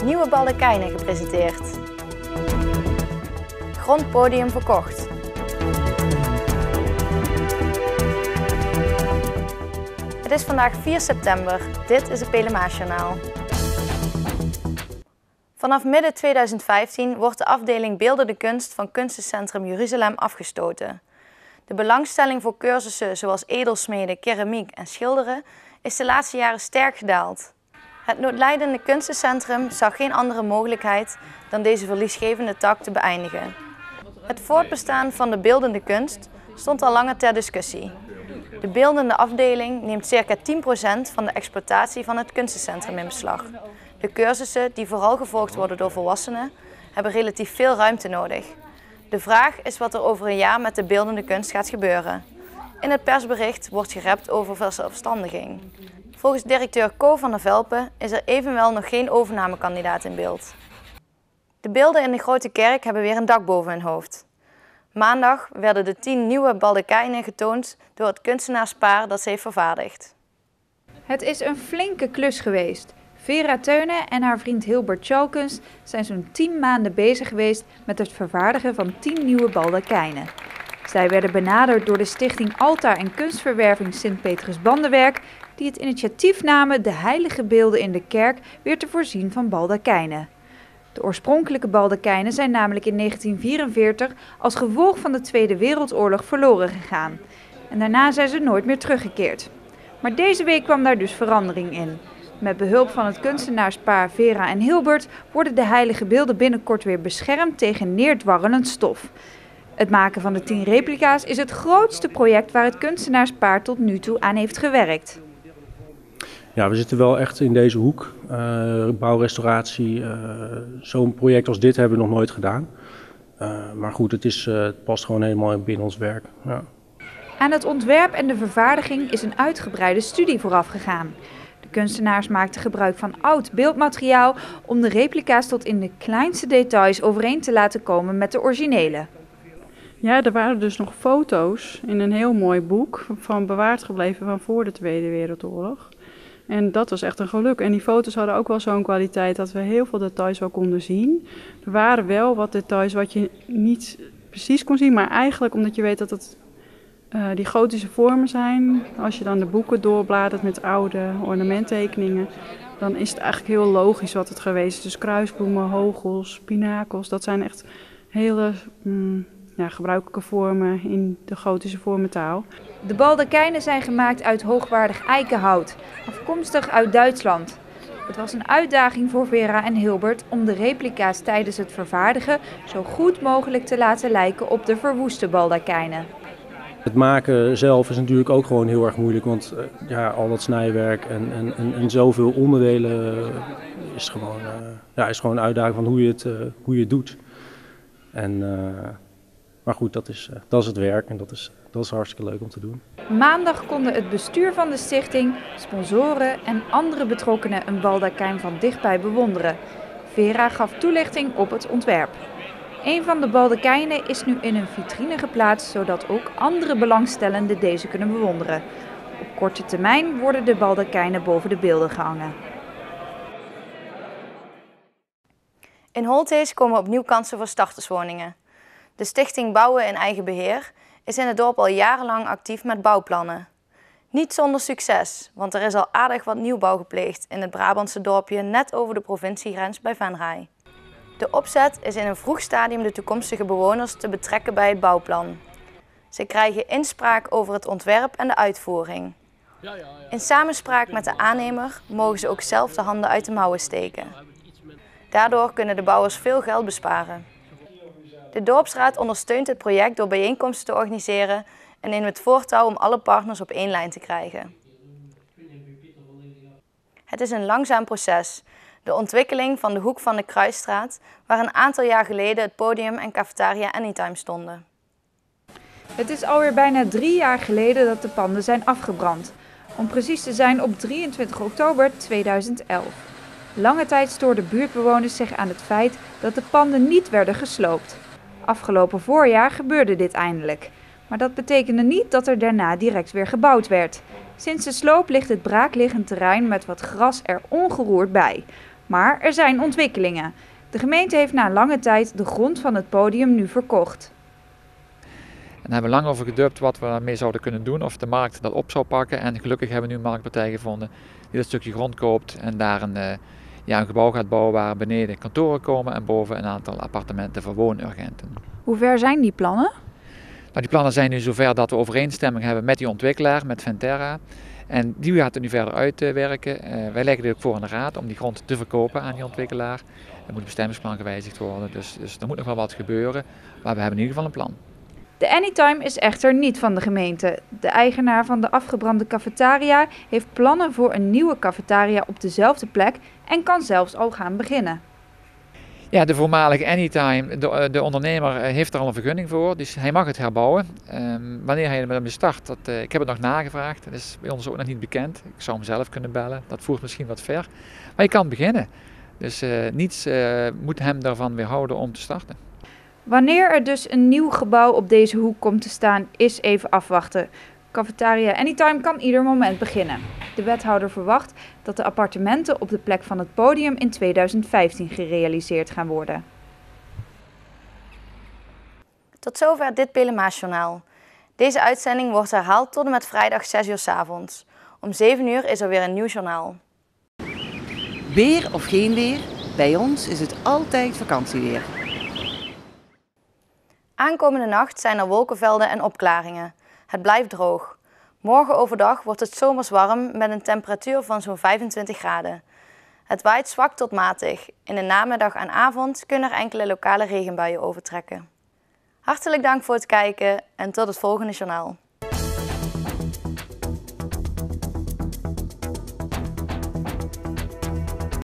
nieuwe baldakijnen gepresenteerd. Grondpodium verkocht. Het is vandaag 4 september. Dit is het Pelemaasjournaal. Vanaf midden 2015 wordt de afdeling Beeldende Kunst van Kunstencentrum Jeruzalem afgestoten. De belangstelling voor cursussen zoals edelsmeden, keramiek en schilderen is de laatste jaren sterk gedaald. Het noodlijdende kunstencentrum zag geen andere mogelijkheid dan deze verliesgevende tak te beëindigen. Het voortbestaan van de beeldende kunst stond al langer ter discussie. De beeldende afdeling neemt circa 10% van de exploitatie van het kunstencentrum in beslag. De cursussen, die vooral gevolgd worden door volwassenen, hebben relatief veel ruimte nodig. De vraag is wat er over een jaar met de beeldende kunst gaat gebeuren. In het persbericht wordt gerept over verzelfstandiging. Volgens directeur Co van der Velpen is er evenwel nog geen overnamekandidaat in beeld. De beelden in de Grote Kerk hebben weer een dak boven hun hoofd. Maandag werden de 10 nieuwe baldakijnen getoond door het kunstenaarspaar dat ze heeft vervaardigd. Het is een flinke klus geweest. Vera Teunen en haar vriend Hilbert Schalkens zijn zo'n 10 maanden bezig geweest met het vervaardigen van 10 nieuwe baldakijnen. Zij werden benaderd door de stichting Altaar en Kunstverwerving Sint Petrus Bandenwerk, die het initiatief namen de heilige beelden in de kerk weer te voorzien van baldakijnen. De oorspronkelijke baldakijnen zijn namelijk in 1944 als gevolg van de Tweede Wereldoorlog verloren gegaan. En daarna zijn ze nooit meer teruggekeerd. Maar deze week kwam daar dus verandering in. Met behulp van het kunstenaarspaar Vera en Hilbert worden de heilige beelden binnenkort weer beschermd tegen neerdwarrelend stof. Het maken van de 10 replica's is het grootste project waar het kunstenaarspaar tot nu toe aan heeft gewerkt. Ja, we zitten wel echt in deze hoek. Bouwrestauratie, zo'n project als dit hebben we nog nooit gedaan. Maar goed, het past gewoon helemaal binnen ons werk. Ja. Aan het ontwerp en de vervaardiging is een uitgebreide studie vooraf gegaan. De kunstenaars maakten gebruik van oud beeldmateriaal om de replica's tot in de kleinste details overeen te laten komen met de originele. Ja, er waren dus nog foto's in een heel mooi boek van bewaard gebleven van voor de Tweede Wereldoorlog. En dat was echt een geluk. En die foto's hadden ook wel zo'n kwaliteit dat we heel veel details wel konden zien. Er waren wel wat details wat je niet precies kon zien, maar eigenlijk omdat je weet dat het die gotische vormen zijn. Als je dan de boeken doorbladert met oude ornamenttekeningen, dan is het eigenlijk heel logisch wat het geweest is. Dus kruisbloemen, hogels, pinakels, dat zijn echt hele gebruikelijke vormen in de gotische vormentaal. De baldakijnen zijn gemaakt uit hoogwaardig eikenhout, afkomstig uit Duitsland. Het was een uitdaging voor Vera en Hilbert om de replica's tijdens het vervaardigen zo goed mogelijk te laten lijken op de verwoeste baldakijnen. Het maken zelf is natuurlijk ook gewoon heel erg moeilijk, want al dat snijwerk en zoveel onderdelen is gewoon een uitdaging van hoe je het doet. Maar goed, dat is het werk en dat is hartstikke leuk om te doen. Maandag konden het bestuur van de stichting, sponsoren en andere betrokkenen een baldakijn van dichtbij bewonderen. Vera gaf toelichting op het ontwerp. Een van de baldakijnen is nu in een vitrine geplaatst, zodat ook andere belangstellenden deze kunnen bewonderen. Op korte termijn worden de baldakijnen boven de beelden gehangen. In Holthees komen opnieuw kansen voor starterswoningen. De stichting Bouwen in Eigen Beheer is in het dorp al jarenlang actief met bouwplannen. Niet zonder succes, want er is al aardig wat nieuwbouw gepleegd in het Brabantse dorpje net over de provinciegrens bij Venray. De opzet is in een vroeg stadium de toekomstige bewoners te betrekken bij het bouwplan. Ze krijgen inspraak over het ontwerp en de uitvoering. In samenspraak met de aannemer mogen ze ook zelf de handen uit de mouwen steken. Daardoor kunnen de bouwers veel geld besparen. De dorpsraad ondersteunt het project door bijeenkomsten te organiseren en neemt het voortouw om alle partners op één lijn te krijgen. Het is een langzaam proces. De ontwikkeling van de hoek van de Kruisstraat, waar een aantal jaar geleden het podium en cafetaria Anytime stonden. Het is alweer bijna 3 jaar geleden dat de panden zijn afgebrand. Om precies te zijn op 23 oktober 2011. Lange tijd stoorden buurtbewoners zich aan het feit dat de panden niet werden gesloopt. Afgelopen voorjaar gebeurde dit eindelijk. Maar dat betekende niet dat er daarna direct weer gebouwd werd. Sinds de sloop ligt het braakliggend terrein met wat gras er ongeroerd bij. Maar er zijn ontwikkelingen. De gemeente heeft na lange tijd de grond van het podium nu verkocht. En daar hebben we lang over gedubt wat we daarmee zouden kunnen doen, of de markt dat op zou pakken. En gelukkig hebben we nu een marktpartij gevonden die dat stukje grond koopt en daar een gebouw gaat bouwen waar beneden kantoren komen en boven een aantal appartementen voor woonurgenten. Hoe ver zijn die plannen? Nou, die plannen zijn nu zover dat we overeenstemming hebben met die ontwikkelaar, met Venterra. En die gaat het nu verder uitwerken. Wij leggen dit ook voor aan de raad om die grond te verkopen aan die ontwikkelaar. Er moet het bestemmingsplan gewijzigd worden, dus er moet nog wel wat gebeuren. Maar we hebben in ieder geval een plan. De Anytime is echter niet van de gemeente. De eigenaar van de afgebrande cafetaria heeft plannen voor een nieuwe cafetaria op dezelfde plek en kan zelfs al gaan beginnen. Ja, de voormalige Anytime, de ondernemer heeft er al een vergunning voor, dus hij mag het herbouwen. Wanneer hij ermee start, ik heb het nog nagevraagd, dat is bij ons ook nog niet bekend. Ik zou hem zelf kunnen bellen, dat voert misschien wat ver. Maar je kan beginnen, dus niets moet hem daarvan weerhouden om te starten. Wanneer er dus een nieuw gebouw op deze hoek komt te staan, is even afwachten. Cafetaria Anytime kan ieder moment beginnen. De wethouder verwacht dat de appartementen op de plek van het podium in 2015 gerealiseerd gaan worden. Tot zover dit Pelemaasjournaal. Deze uitzending wordt herhaald tot en met vrijdag 6 uur 's avonds. Om 7 uur is er weer een nieuw journaal. Weer of geen weer, bij ons is het altijd vakantieweer. Aankomende nacht zijn er wolkenvelden en opklaringen. Het blijft droog. Morgen overdag wordt het zomers warm met een temperatuur van zo'n 25 graden. Het waait zwak tot matig. In de namiddag en avond kunnen er enkele lokale regenbuien overtrekken. Hartelijk dank voor het kijken en tot het volgende journaal.